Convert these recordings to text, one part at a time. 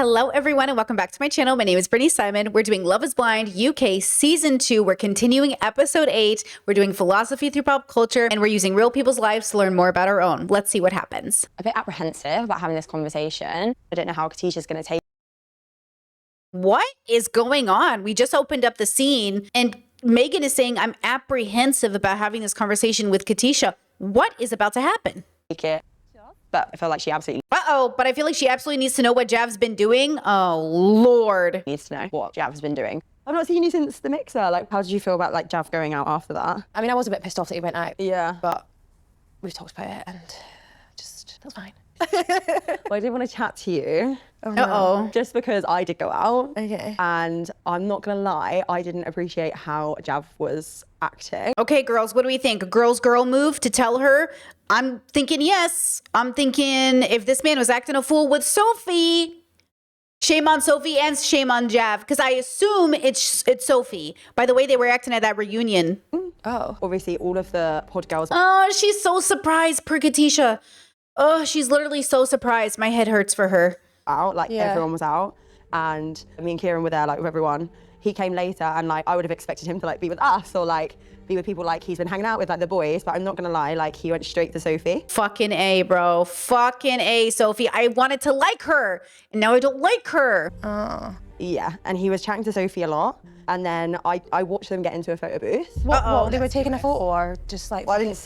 Hello everyone and welcome back to my channel. My name is Brittany Simon. We're doing Love is Blind UK Season 2. We're continuing Episode 8. We're doing philosophy through pop culture and we're using real people's lives to learn more about our own. Let's see what happens. A bit apprehensive about having this conversation. I don't know how Katisha's going to take. What is going on? We just opened up the scene and Megan is saying, I'm apprehensive about having this conversation with Katisha. What is about to happen? It. But I feel like she absolutely But I feel like she absolutely needs to know what Jav's been doing. Oh, Lord. needs to know what Jav's been doing. I've not seen you since the mixer. Like, how did you feel about like Jav going out after that? I mean, I was a bit pissed off that he went out. Yeah. But we've talked about it and just, that's fine. Well, I did want to chat to you. Uh-oh. Just because I did go out. Okay. And I'm not going to lie, I didn't appreciate how Jav was acting. Okay, girls, what do we think? A girl's girl move to tell her? I'm thinking yes. I'm thinking if this man was acting a fool with Sophie, shame on Sophie and shame on Jav, because I assume it's Sophie. By the way, they were acting at that reunion. Oh. Obviously, all of the pod girls. Oh, she's so surprised, per Katisha. Oh, she's literally so surprised. My head hurts for her. Out, like Yeah. everyone was out, and me and Kieran were there, like with everyone. He came later, and like I would have expected him to like be with us or like be with people like he's been hanging out with, like the boys. But I'm not gonna lie, like he went straight to Sophie. Fucking A, bro. Fucking A, Sophie. I wanted to like her, and now I don't like her. Yeah, and he was chatting to Sophie a lot, and then I watched them get into a photo booth. What, they were taking a photo or just like... Well, I didn't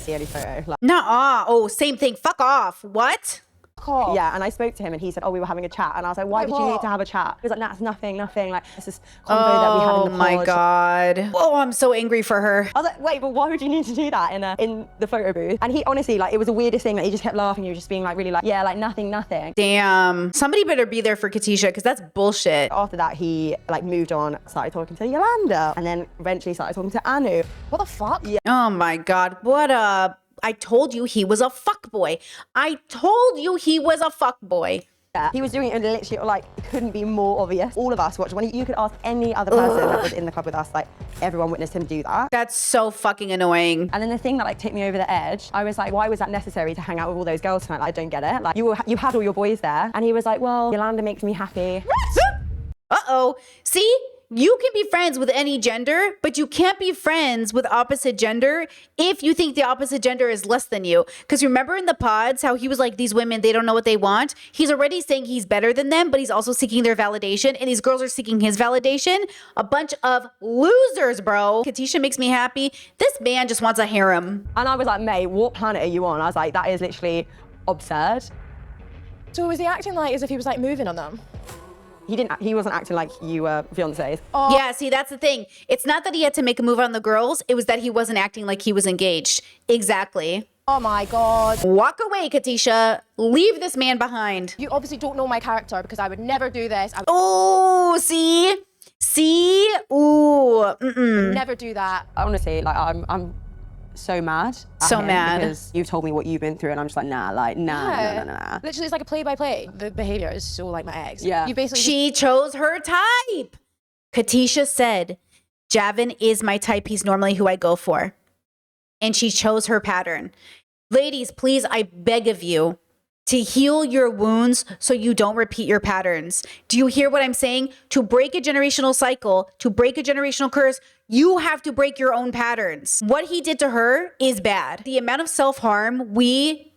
see any photo. Like, Nuh-uh. Oh, same thing. Fuck off. What? Cool. yeah, and I spoke to him, and he said, "Oh, we were having a chat," and I was like, "Why Like did you need what? to have a chat?" He was like, "Nah, it's nothing. Like it's this convo that we had in the pod." Oh my God. Oh, I'm so angry for her. I was like, wait, but why would you need to do that in the photo booth? And he honestly, like, it was the weirdest thing. Like, he just kept laughing. He was just being like, really like, yeah, like nothing. Damn. Somebody better be there for Katisha, because that's bullshit. After that, he like moved on, started talking to Yolanda, and then eventually started talking to Anu. What the fuck? Yeah. Oh my God. What a... I told you he was a fuckboy. I told you he was a fuckboy. Yeah. He was doing it literally like it couldn't be more obvious. All of us watched. When you could ask any other person that was in the club with us, like everyone witnessed him do that. That's so fucking annoying. And then the thing that like tipped me over the edge, I was like, why was that necessary to hang out with all those girls tonight? Like, I don't get it. Like you had all your boys there, and he was like, well, Yolanda makes me happy. Uh-oh. See? You can be friends with any gender, but you can't be friends with opposite gender if you think the opposite gender is less than you. Because remember in the pods how he was like, these women, they don't know what they want. He's already saying he's better than them, but he's also seeking their validation. And these girls are seeking his validation. A bunch of losers, bro. Katisha makes me happy. This man just wants a harem. And I was like, mate, what planet are you on? I was like, that is literally absurd. So was he acting like as if he was like moving on them? He wasn't acting like you were fiancés. Oh. Yeah, see, that's the thing. It's not that he had to make a move on the girls. It was that he wasn't acting like he was engaged. Exactly. Oh my God. Walk away, Katisha. Leave this man behind. You obviously don't know my character because I would never do this. I Oh, see? See? Ooh. would never do that. Honestly, like I'm so mad. at So him mad. because you've told me what you've been through, and I'm just like, nah. Literally, it's like a play-by-play. The behavior is so like my ex. Yeah. You basically She chose her type. Katisha said, Javin is my type. He's normally who I go for. And she chose her pattern. Ladies, please, I beg of you to heal your wounds so you don't repeat your patterns. Do you hear what I'm saying? To break a generational cycle, to break a generational curse, you have to break your own patterns. What he did to her is bad. The amount of self-harm we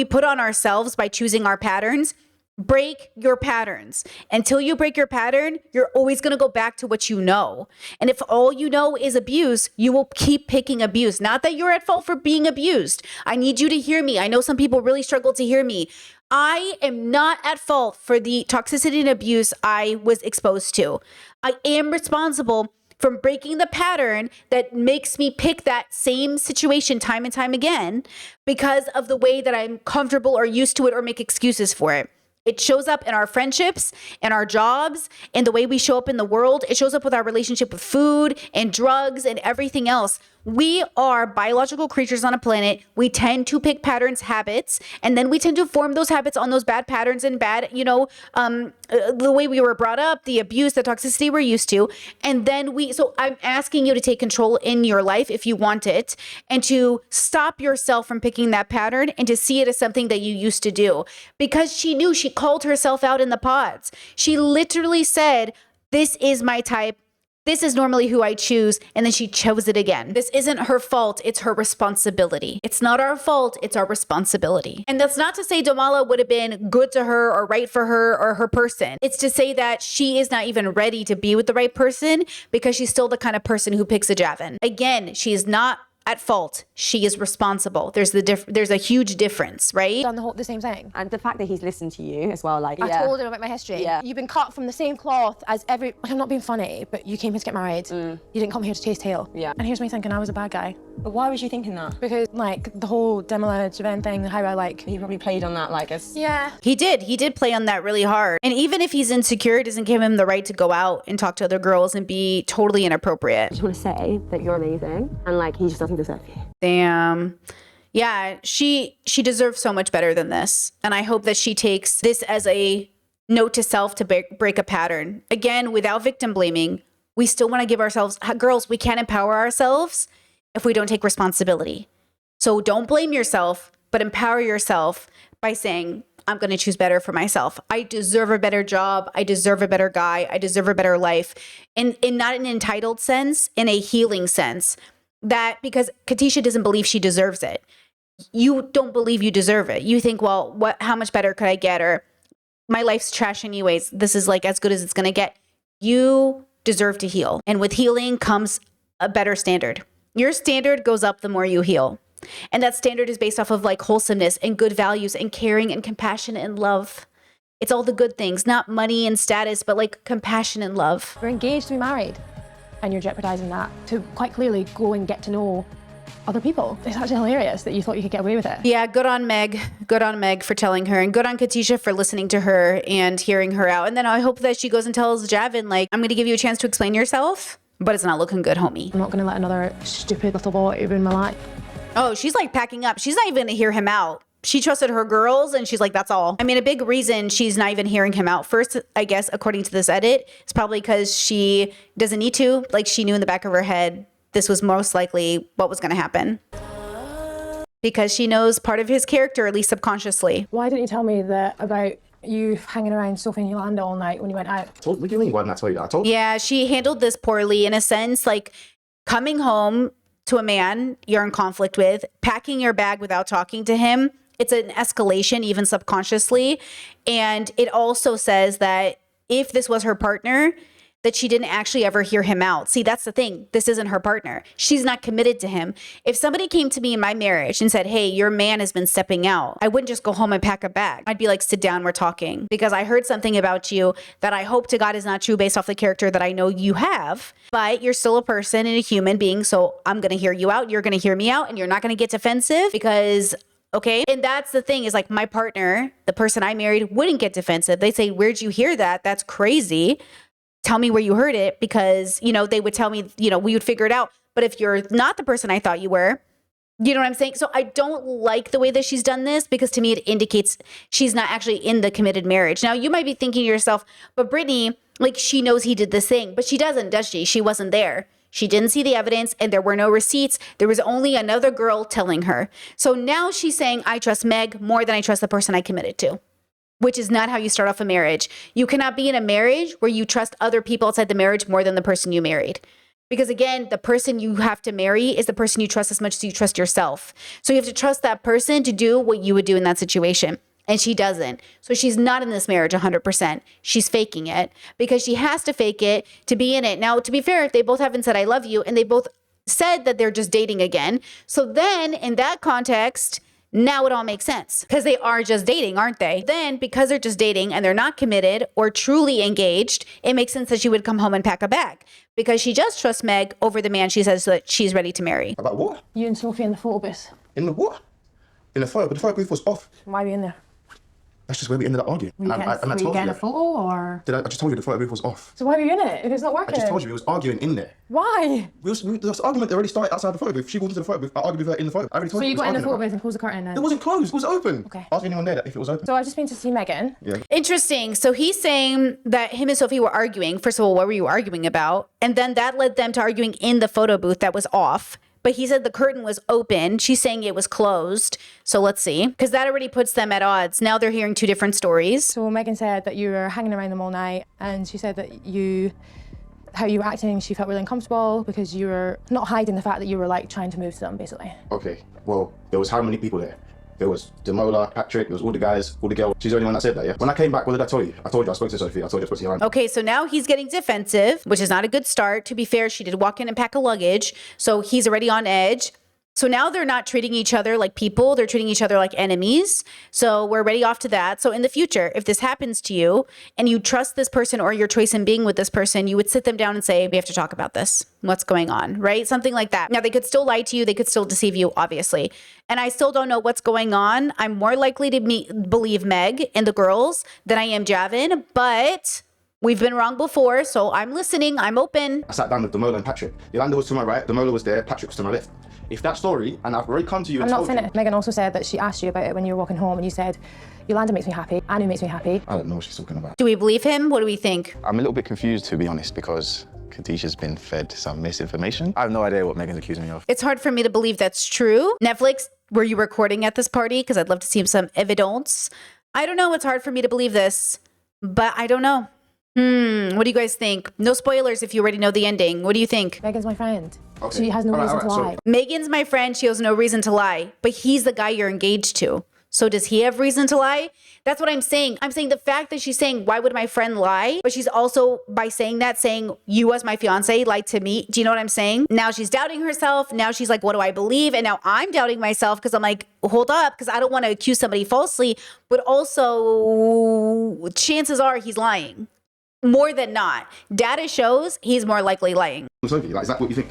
put on ourselves by choosing our patterns. Break your patterns. Until you break your pattern, you're always going to go back to what you know. And if all you know is abuse, you will keep picking abuse. Not that you're at fault for being abused. I need you to hear me. I know some people really struggle to hear me. I am not at fault for the toxicity and abuse I was exposed to. I am responsible for breaking the pattern that makes me pick that same situation time and time again because of the way that I'm comfortable or used to it or make excuses for it. It shows up in our friendships, in our jobs, in the way we show up in the world. It shows up with our relationship with food and drugs and everything else. We are biological creatures on a planet. We tend to pick patterns, habits, and then we tend to form those habits on those bad patterns and bad, the way we were brought up, the abuse, the toxicity we're used to. And then so I'm asking you to take control in your life if you want it, and to stop yourself from picking that pattern and to see it as something that you used to do. Because she knew, she called herself out in the pods. She literally said, this is my type. This is normally who I choose. And then she chose it again. This isn't her fault. It's her responsibility. It's not our fault. It's our responsibility. And that's not to say Domala would have been good to her or right for her or her person. It's to say that she is not even ready to be with the right person because she's still the kind of person who picks a Javan. Again, she is not at fault. She is responsible. There's a huge difference, right? Done the same thing. And the fact that he's listened to you as well, like, I told him about my history. Yeah. You've been cut from the same cloth as I'm not being funny, but you came here to get married. You didn't come here to chase tail. Yeah. And here's me thinking I was a bad guy. But why was you thinking that? Because like the whole Demola Javan thing, how I like. He probably played on that like as... Yeah. He did play on that really hard. And even if he's insecure, it doesn't give him the right to go out and talk to other girls and be totally inappropriate. I just want to say that you're amazing and like he just doesn't deserve you. Damn. Yeah, she deserves so much better than this. And I hope that she takes this as a note to self to break a pattern. Again, without victim blaming, we still want to give ourselves, girls, we can't empower ourselves if we don't take responsibility. So don't blame yourself, but empower yourself by saying, I'm going to choose better for myself. I deserve a better job. I deserve a better guy. I deserve a better life. And in not an entitled sense, in a healing sense. That because Katisha doesn't believe she deserves it. You don't believe you deserve it. You think, well, how much better could I get? Or my life's trash anyways. This is like as good as it's going to get. You deserve to heal. And with healing comes a better standard. Your standard goes up the more you heal. And that standard is based off of like wholesomeness and good values and caring and compassion and love. It's all the good things, not money and status, but like compassion and love. We're engaged to be married. And you're jeopardizing that to quite clearly go and get to know other people. It's actually hilarious that you thought you could get away with it. Yeah, good on Meg. Good on Meg for telling her, and good on Katisha for listening to her and hearing her out. And then I hope that she goes and tells Javan, like, I'm going to give you a chance to explain yourself, but it's not looking good, homie. I'm not going to let another stupid little boy ruin my life. Oh, she's like packing up. She's not even going to hear him out. She trusted her girls and she's like, that's all. I mean, a big reason she's not even hearing him out. First, I guess, according to this edit, is probably because she doesn't need to. Like, she knew in the back of her head this was most likely what was going to happen. Because she knows part of his character, at least subconsciously. Why didn't you tell me that about you hanging around Sophie and Yolanda all night when you went out? What do you mean? Why didn't I tell you that? I told you. Yeah, she handled this poorly in a sense, like coming home to a man you're in conflict with, packing your bag without talking to him. It's an escalation, even subconsciously. And it also says that if this was her partner, that she didn't actually ever hear him out. See, that's the thing. This isn't her partner. She's not committed to him. If somebody came to me in my marriage and said, hey, your man has been stepping out, I wouldn't just go home and pack a bag. I'd be like, sit down, we're talking. Because I heard something about you that I hope to God is not true based off the character that I know you have. But you're still a person and a human being. So I'm going to hear you out. You're going to hear me out. And you're not going to get defensive because... Okay. And that's the thing is like my partner, the person I married, wouldn't get defensive. They'd say, where'd you hear that? That's crazy. Tell me where you heard it because, they would tell me, we would figure it out. But if you're not the person I thought you were, you know what I'm saying? So I don't like the way that she's done this because to me, it indicates she's not actually in the committed marriage. Now you might be thinking to yourself, but Brittany, like she knows he did this thing, but she doesn't, does she? She wasn't there. She didn't see the evidence and there were no receipts. There was only another girl telling her. So now she's saying, I trust Meg more than I trust the person I committed to, which is not how you start off a marriage. You cannot be in a marriage where you trust other people outside the marriage more than the person you married. Because again, the person you have to marry is the person you trust as much as you trust yourself. So you have to trust that person to do what you would do in that situation. And she doesn't. So she's not in this marriage 100%. She's faking it because she has to fake it to be in it. Now, to be fair, they both haven't said I love you and they both said that they're just dating again. So then in that context, now it all makes sense because they are just dating, aren't they? Then because they're just dating and they're not committed or truly engaged, it makes sense that she would come home and pack a bag because she just trusts Meg over the man she says that she's ready to marry. About what? You and Sophie in the photo booth. In the what? In the photo? But the photo booth was off. Why were you in there? That's just where we ended up arguing. Were you getting a photo or? I just told you the photo booth was off. So why were you in it if it's not working? I just told you we was arguing in there. Why? This argument already started outside the photo booth. She walked into the photo booth. I argued with her in the photo. I already told So you. you got in the photo booth and closed the curtain then? It wasn't closed. It was open. Okay. Ask anyone there if it was open. So I've just been to see Megan. Yeah. Interesting. So he's saying that him and Sophie were arguing. First of all, what were you arguing about? And then that led them to arguing in the photo booth that was off. But he said the curtain was open. She's saying it was closed. So let's see. Because that already puts them at odds. Now they're hearing two different stories. So Megan said that you were hanging around them all night, and she said that how you were acting, she felt really uncomfortable because you were not hiding the fact that you were like trying to move to them, basically. Okay. Well, there was how many people there? There was Demola, Patrick, there was all the guys, all the girls. She's the only one that said that, yeah? When I came back, what did I tell you? I told you I spoke to Sophie. I told you I spoke to Joanna. Okay, so now he's getting defensive, which is not a good start. To be fair, she did walk in and pack a luggage, so he's already on edge. So now they're not treating each other like people, they're treating each other like enemies. So we're already off to that. So in the future, if this happens to you and you trust this person or your choice in being with this person, you would sit them down and say, we have to talk about this. What's going on, right? Something like that. Now they could still lie to you, they could still deceive you, obviously. And I still don't know what's going on. I'm more likely to believe Meg and the girls than I am Javin, but we've been wrong before, so I'm listening, I'm open. I sat down with Demola and Patrick. Yolanda was to my right, Demola was there, Patrick was to my left. If that story, and I've already come to you and I'm not told finished. Megan also said that she asked you about it when you were walking home, and you said, Yolanda makes me happy, Anu makes me happy. I don't know what she's talking about. Do we believe him? What do we think? I'm a little bit confused, to be honest, because Katisha's been fed some misinformation. I have no idea what Megan's accusing me of. It's hard for me to believe that's true. Netflix, were you recording at this party? Because I'd love to see some evidence. I don't know. It's hard for me to believe this, but I don't know. What do you guys think? No spoilers if you already know the ending. What do you think? Megan's my friend. Okay. She has no reason to lie. Megan's my friend. She has no reason to lie, but he's the guy you're engaged to. So does he have reason to lie? That's what I'm saying. I'm saying the fact that she's saying, why would my friend lie? But she's also, by saying that, saying, you as my fiance lied to me. Do you know what I'm saying? Now she's doubting herself. Now she's like, what do I believe? And now I'm doubting myself because I'm like, hold up, because I don't want to accuse somebody falsely. But also, chances are he's lying. More than not. Data shows he's more likely lying. Sophie, like, is that what you think?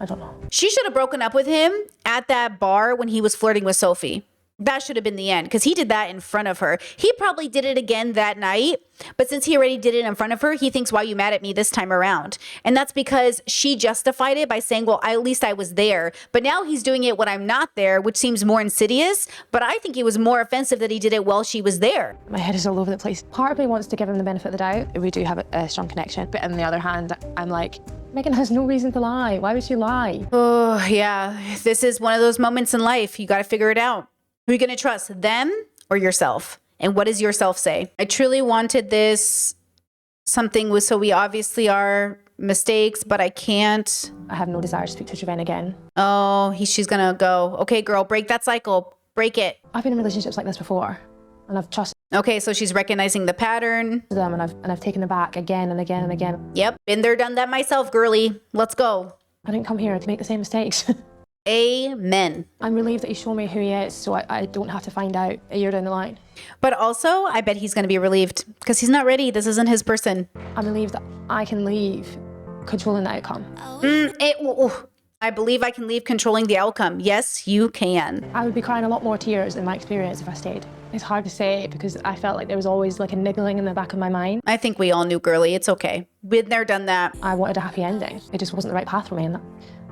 I don't know. She should have broken up with him at that bar when he was flirting with Sophie. That should have been the end because he did that in front of her. He probably did it again that night, but since he already did it in front of her, he thinks, why are you mad at me this time around? And that's because she justified it by saying, well, at least I was there. But now he's doing it when I'm not there, which seems more insidious. But I think it was more offensive that he did it while she was there. My head is all over the place. Part of me wants to give him the benefit of the doubt. We do have a strong connection. But on the other hand, I'm like, Megan has no reason to lie. Why would she lie? Oh, yeah. This is one of those moments in life. You got to figure it out. Who are you going to trust, them or yourself? And what does yourself say? I truly wanted this something with, so we obviously are mistakes, but I can't. I have no desire to speak to Javin again. Oh, she's going to go. Okay, girl, break that cycle. Break it. I've been in relationships like this before, and I've trusted Okay, so she's recognizing the pattern. them, and I've taken them back again and again and again. Yep, been there, done that myself, girly. Let's go. I didn't come here to make the same mistakes. Amen. I'm relieved that you show me who he is, so I don't have to find out a year down the line. But also, I bet he's going to be relieved because he's not ready. This isn't his person. I'm relieved that I can leave controlling the outcome. I believe I can leave controlling the outcome. Yes, you can. I would be crying a lot more tears in my experience if I stayed. It's hard to say because I felt like there was always like a niggling in the back of my mind. I think we all knew, girly. It's okay. Been there, done that. I wanted a happy ending. It just wasn't the right path for me, and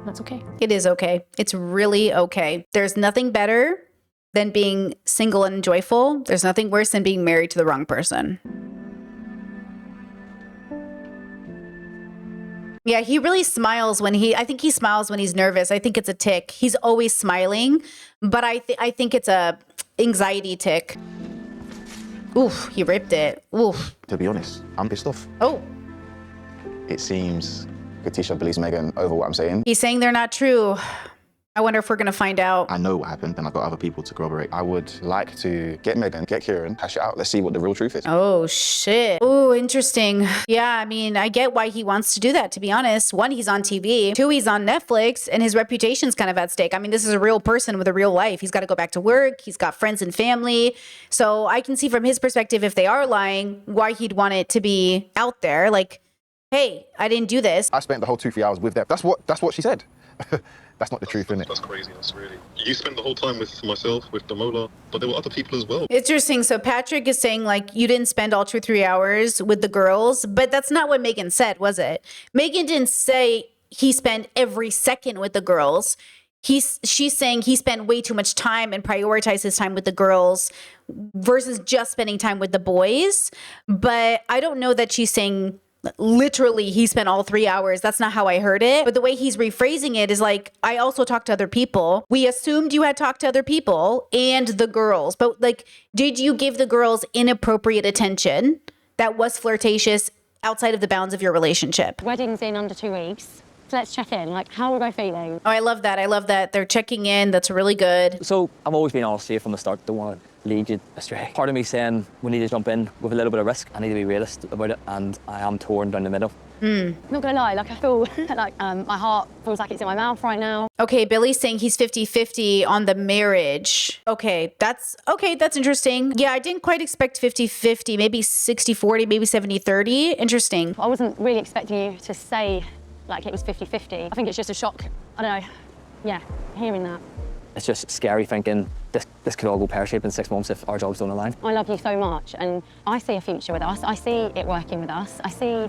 that's okay. It is okay. It's really okay. There's nothing better than being single and joyful. There's nothing worse than being married to the wrong person. Yeah, he really smiles when I think he smiles when he's nervous. I think it's a tick. He's always smiling, but I think it's a anxiety tick. Oof, he ripped it. Oof. To be honest, I'm pissed off. Oh, It seems Katisha believes Megan over what I'm saying. he's saying they're not true. I wonder if we're gonna find out. I know what happened and I've got other people to corroborate. I would like to get Megan, get Kieran, hash it out. Let's see what the real truth is. Oh, shit. Oh, interesting. Yeah, I mean, I get why he wants to do that, to be honest. One, he's on TV. Two, he's on Netflix, and his reputation's kind of at stake. I mean, this is a real person with a real life. He's got to go back to work. He's got friends and family. So I can see from his perspective, if they are lying, why he'd want it to be out there. Like, hey, I didn't do this. I spent the whole 2-3 hours with them. That's what she said. That's not the truth, isn't it? That's craziness, really. You spent the whole time with myself, with Damola, but there were other people as well. Interesting. So Patrick is saying like you didn't spend all 2-3 hours with the girls, but that's not what Megan said, was it? Megan didn't say he spent every second with the girls. She's saying he spent way too much time and prioritized his time with the girls versus just spending time with the boys. But I don't know that she's saying literally he spent all 3 hours. That's not how I heard it. But the way he's rephrasing it is like, I also talked to other people. We assumed you had talked to other people and the girls. But like, did you give the girls inappropriate attention that was flirtatious outside of the bounds of your relationship? Wedding's in under 2 weeks. So let's check in. Like, how are we feeling? Oh, I love that. I love that. They're checking in. That's really good. So I've always been honest here from the start. Don't want to lead you astray. Part of me saying we need to jump in with a little bit of risk. I need to be realist about it, and I am torn down the middle. Not gonna lie, like I feel like my heart feels like it's in my mouth right now. Okay, Billy's saying he's 50-50 on the marriage. Okay, that's interesting. Yeah, I didn't quite expect 50-50, maybe 60-40, maybe 70-30. Interesting. I wasn't really expecting you to say like it was 50-50. I think it's just a shock. I don't know. Yeah, hearing that. It's just scary thinking this could all go pear-shaped in 6 months if our jobs don't align. I love you so much, and I see a future with us. I see it working with us. I see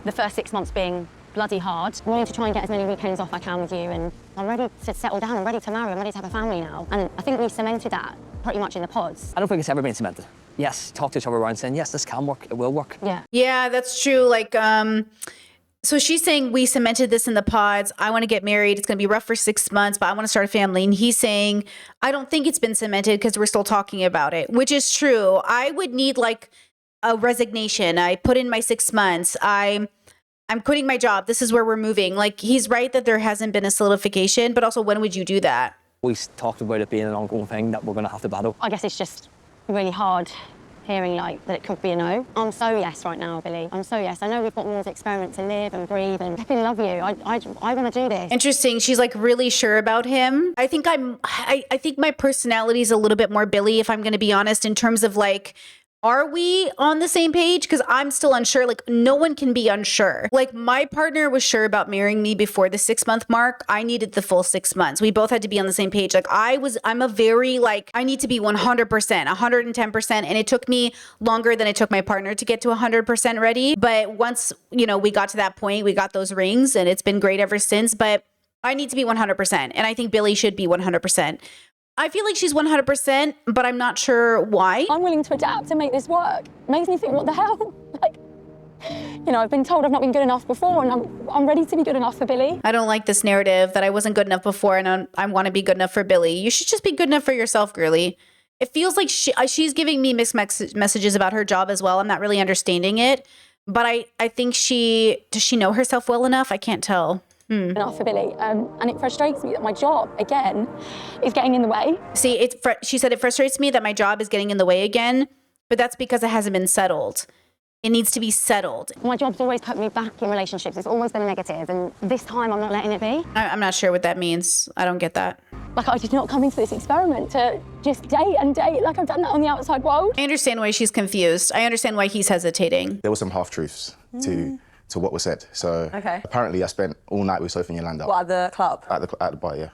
the first 6 months being bloody hard. I'm ready to try and get as many weekends off I can with you, and I'm ready to settle down. I'm ready to marry. I'm ready to have a family now. And I think we cemented that pretty much in the pods. I don't think it's ever been cemented. Yes, talk to each other around saying, yes, this can work, it will work. Yeah. Yeah, that's true. Like, so she's saying we cemented this in the pods. I want to get married. It's going to be rough for 6 months, but I want to start a family. And he's saying, I don't think it's been cemented because we're still talking about it, which is true. I would need like a resignation. I put in my 6 months. I'm quitting my job. This is where we're moving. Like, he's right that there hasn't been a solidification, but also when would you do that? We talked about it being an ongoing thing that we're going to have to battle. I guess it's just really hard hearing like that it could be a no. I'm so yes right now, Billy. I'm so yes. I know we've got more experiment to live and breathe, and I love you. I want to do this. Interesting. She's like really sure about him. I think I think my personality is a little bit more Billy, if I'm going to be honest, in terms of like, are we on the same page? Because I'm still unsure. Like, no one can be unsure. Like, my partner was sure about marrying me before the 6 month mark. I needed the full 6 months. We both had to be on the same page. Like, I'm a very, like, I need to be 100%, 110%. And it took me longer than it took my partner to get to 100% ready. But once, you know, we got to that point, we got those rings, and it's been great ever since. But I need to be 100%. And I think Billy should be 100%. I feel like she's 100%, but I'm not sure why. I'm willing to adapt to make this work. It makes me think, what the hell? Like, you know, I've been told I've not been good enough before, and I'm ready to be good enough for Billy. I don't like this narrative that I wasn't good enough before and I want to be good enough for Billy. You should just be good enough for yourself, girly. It feels like she's giving me mixed messages about her job as well. I'm not really understanding it, but I think does she know herself well enough? I can't tell. Enough for Billy, and it frustrates me that my job again is getting in the way. See, she said it frustrates me that my job is getting in the way again, but that's because it hasn't been settled. It needs to be settled. My job's always put me back in relationships. It's always been negative, and this time I'm not letting it be. I'm not sure what that means. I don't get that. Like, I did not come into this experiment to just date and date like I've done that on the outside world. I understand why she's confused. I understand why he's hesitating. There were some half-truths to what was said. So apparently I spent all night with Sophie and Yolanda. What, at the club? At the bar, yeah.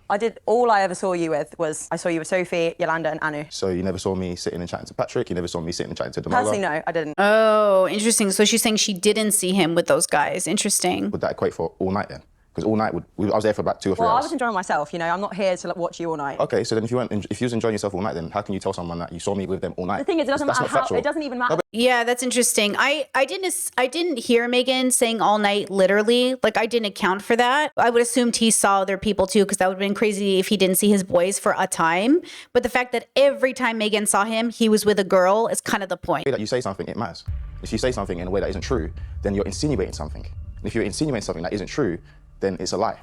All I ever saw you with was, I saw you with Sophie, Yolanda and Anu. So you never saw me sitting and chatting to Patrick, you never saw me sitting and chatting to Damola? Personally, no, I didn't. Oh, interesting. So she's saying she didn't see him with those guys. Interesting. Would that equate for all night then? Because all night, I was there for about 2 or 3 Well, hours. I was enjoying myself, you know, I'm not here to watch you all night. Okay, so then if you was enjoying yourself all night, then how can you tell someone that you saw me with them all night? The thing is, it doesn't That's matter not how, factual. it doesn't even matter. Yeah, that's interesting. I didn't hear Megan saying all night literally. Like, I didn't account for that. I would assumed he saw other people too, because that would have been crazy if he didn't see his boys for a time. But the fact that every time Megan saw him, he was with a girl is kind of the point. That you say something, it matters. If you say something in a way that isn't true, then you're insinuating something. And if you're insinuating something that isn't true, then it's a lie.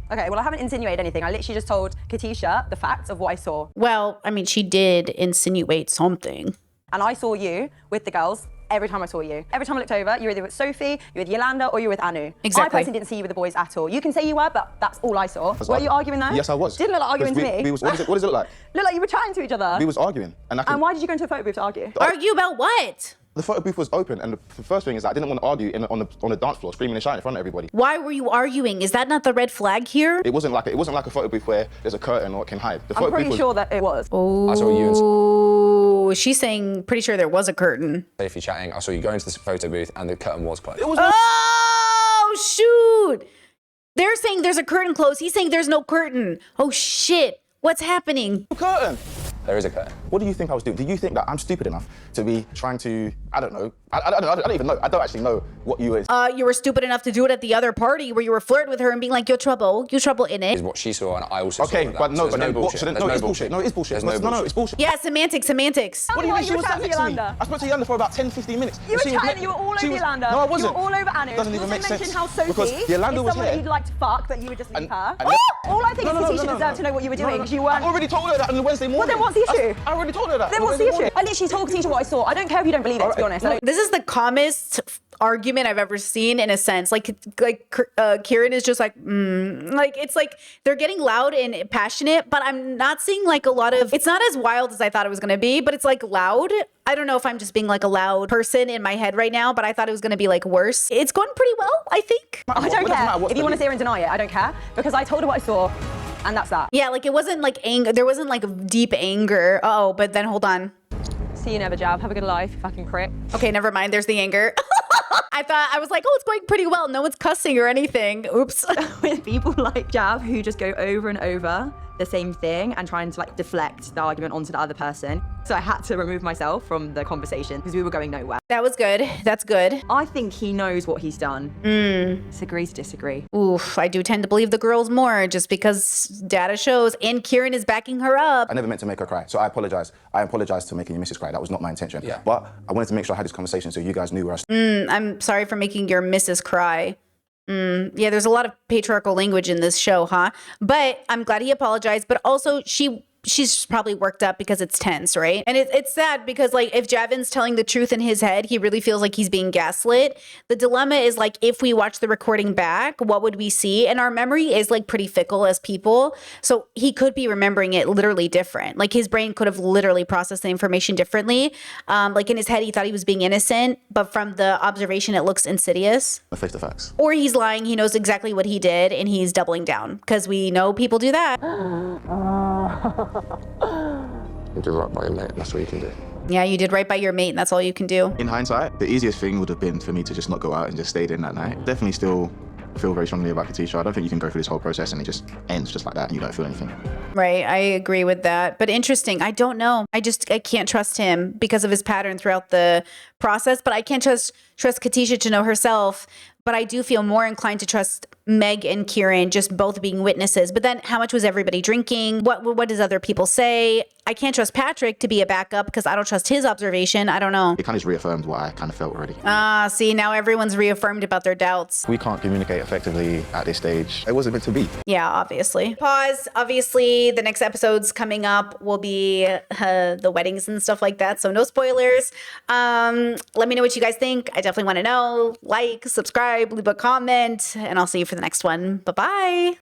Okay, well, I haven't insinuated anything. I literally just told Katisha the facts of what I saw. Well, I mean, she did insinuate something. And I saw you with the girls every time I saw you. Every time I looked over, you were either with Sophie, you were with Yolanda, or you were with Anu. Exactly. I personally didn't see you with the boys at all. You can say you were, but that's all I saw. Were you arguing though? Yes, I was. Didn't look like arguing to me. What does it look like? Looked like you were chatting to each other. We was arguing. And why did you go into a photo booth to argue? Argue about what? The photo booth was open, and the first thing is that I didn't want to argue on the dance floor, screaming and shouting in front of everybody. Why were you arguing? Is that not the red flag here? It wasn't like a photo booth where there's a curtain or it can hide. The I'm photo pretty booth was, sure that it was. Oh, I saw you and she's saying pretty sure there was a curtain. Sophie chatting. I saw you go into the photo booth and the curtain was closed. It was Oh, shoot. They're saying there's a curtain closed. He's saying there's no curtain. Oh, shit. What's happening? no curtain. There is a curtain. What do you think I was doing? Do you think that I'm stupid enough to be trying to, I don't know. I don't even know. I don't actually know what you is. You were stupid enough to do it at the other party where you were flirting with her and being like, you're trouble in Is it. what she saw and I also saw. Okay, that. but no, So but there's then bullshit. no, There's it's bullshit. No, it's bullshit. There's No, it's bullshit. Yeah, semantics. What do you mean? She you were was sat chatting next to to me. Yolanda. I spoke to Yolanda for about 10, 15 minutes. You were She was chatting, ne- you were all she over was- Yolanda. No, I wasn't. You were all over Anu. Doesn't you even also make sense. mentioned how Sophie Because Yolanda is was someone here. you'd like to fuck, but you would just leave her. and- All I think is Katisha deserved to know what you were doing. You weren't. I already told her that on the Wednesday morning. then what's the issue? I already told her that. Then on what's the Wednesday issue? morning. I literally told Katisha what I saw. I don't care if you don't believe it, to be honest. I don't- This is the calmest argument I've ever seen in a sense. Kieran is just like, it's like they're getting loud and passionate, but I'm not seeing like a lot of, it's not as wild as I thought it was going to be, but it's like loud. I don't know if I'm just being like a loud person in my head right now, but I thought it was going to be like worse. It's going pretty well, I think. I don't What doesn't matter care. what's If you the want to leak? sit here and deny it, I don't care. Because I told her what I saw, and that's that. Yeah, like it wasn't like anger. There wasn't like deep anger. Oh, but then hold on. See you never, Jab. Have a good life, you fucking prick. Okay, never mind. There's the anger. I was like, oh, it's going pretty well. No one's cussing or anything. Oops. With people like Jab who just go over and over the same thing and trying to like deflect the argument onto the other person. So I had to remove myself from the conversation because we were going nowhere. That was good. That's good. I think he knows what he's done. It's agree to disagree. Oof, I do tend to believe the girls more just because data shows and Kieran is backing her up. I never meant to make her cry, so I apologize. I apologize to making your missus cry. That was not my intention. Yeah. But I wanted to make sure I had this conversation so you guys knew where I stood. I'm sorry for making your missus cry. Yeah, there's a lot of patriarchal language in this show, huh? But I'm glad he apologized, but also she's probably worked up because it's tense, right? And it's sad because like if Javin's telling the truth in his head, he really feels like he's being gaslit. The dilemma is like if we watch the recording back, what would we see? And our memory is like pretty fickle as people. So he could be remembering it literally different. Like his brain could have literally processed the information differently. Like in his head, he thought he was being innocent, but from the observation, it looks insidious. Face the facts. Or he's lying, he knows exactly what he did, and he's doubling down. Because we know people do that. You do right by your mate. That's what you can do. Yeah, you did right by your mate, and that's all you can do. In hindsight, the easiest thing would have been for me to just not go out and just stayed in that night. Definitely still feel very strongly about Katisha. I don't think you can go through this whole process and it just ends just like that and you don't feel anything. Right, I agree with that. But interesting, I don't know. I can't trust him because of his pattern throughout the process, but I can't trust Katisha to know herself. But I do feel more inclined to trust Meg and Kieran just both being witnesses. But then how much was everybody drinking? What does other people say? I can't trust Patrick to be a backup because I don't trust his observation. I don't know. It kind of just reaffirmed what I kind of felt already. See, now everyone's reaffirmed about their doubts. We can't communicate effectively at this stage. It wasn't meant to be. Yeah, obviously. Pause. Obviously, the next episodes coming up will be the weddings and stuff like that. So no spoilers. Let me know what you guys think. I definitely want to know. Like, subscribe, leave a comment, and I'll see you for the next one. Bye-bye.